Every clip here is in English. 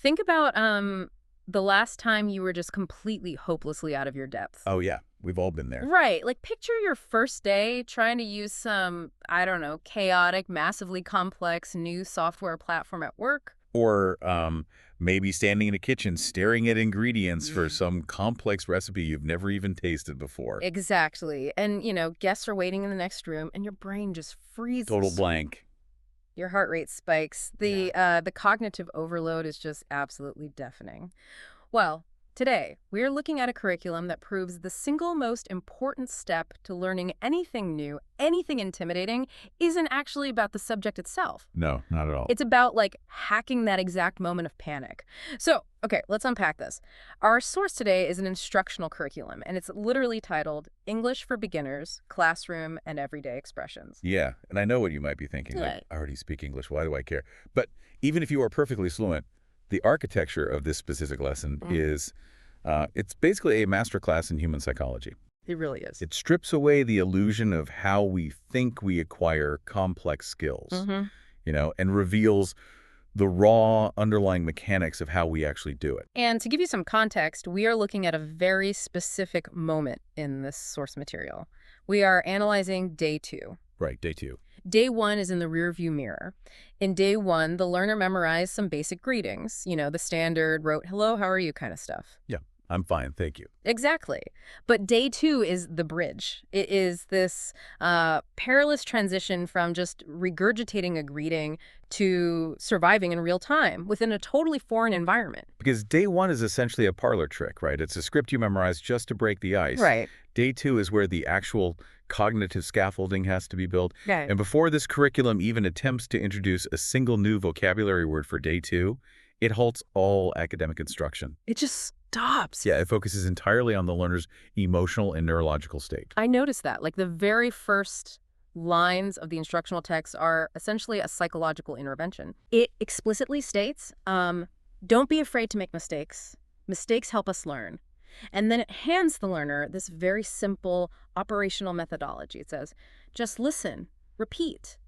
Think about the last time you were just completely hopelessly out of your depth. Oh, yeah. We've all been there. Right. Like picture your first day trying to use some, I don't know, chaotic, massively complex new software platform at work. Or maybe standing in a kitchen staring at ingredients for some complex recipe you've never even tasted before. Exactly. And, guests are waiting in the next room and your brain just Total freezes. blank. Your heart rate spikes. Yeah. The cognitive overload is just absolutely deafening. Well, today, we're looking at a curriculum that proves the single most important step to learning anything new, anything intimidating, isn't actually about the subject itself. No, not at all. It's about, like, hacking that exact moment of panic. So, okay, let's unpack this. Our source today is an instructional curriculum, and it's literally titled English for Beginners, Classroom, and Everyday Expressions. Yeah, and I know what you might be thinking. Like, Right. I already speak English. Why do I care? But even if you are perfectly fluent, the architecture of this specific lesson is, it's basically a master class in human psychology. It really is. It strips away the illusion of how we think we acquire complex skills, and reveals the raw underlying mechanics of how we actually do it. And to give you some context, we are looking at a very specific moment in this source material. We are analyzing day 2. Right, day 2. Day 1 is in the rearview mirror. In day 1, the learner memorized some basic greetings, the standard wrote, hello, how are you kind of stuff. Yeah, I'm fine, thank you. Exactly. But day 2 is the bridge. It is this perilous transition from just regurgitating a greeting to surviving in real time within a totally foreign environment. Because day 1 is essentially a parlor trick, right? It's a script you memorize just to break the ice. Right. Day 2 is where the actual cognitive scaffolding has to be built. Okay. And before this curriculum even attempts to introduce a single new vocabulary word for day 2, it halts all academic instruction. It just stops. Yeah, it focuses entirely on the learner's emotional and neurological state. I noticed that. Like the very first lines of the instructional text are essentially a psychological intervention. It explicitly states, don't be afraid to make mistakes. Mistakes help us learn. And then it hands the learner this very simple operational methodology. It says, just listen, repeat,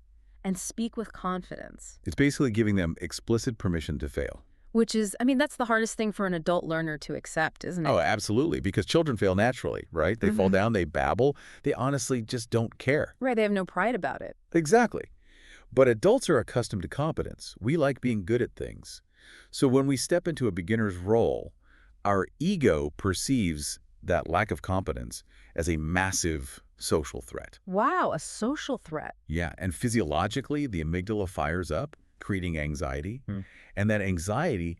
and speak with confidence. It's basically giving them explicit permission to fail. Which is, that's the hardest thing for an adult learner to accept, isn't it? Oh, absolutely, because children fail naturally, right? They fall down, they babble, they honestly just don't care. Right, they have no pride about it. Exactly. But adults are accustomed to competence. We like being good at things. So when we step into a beginner's role, our ego perceives that lack of competence as a massive social threat. Wow, a social threat. Yeah, and physiologically, the amygdala fires up, creating anxiety. And that anxiety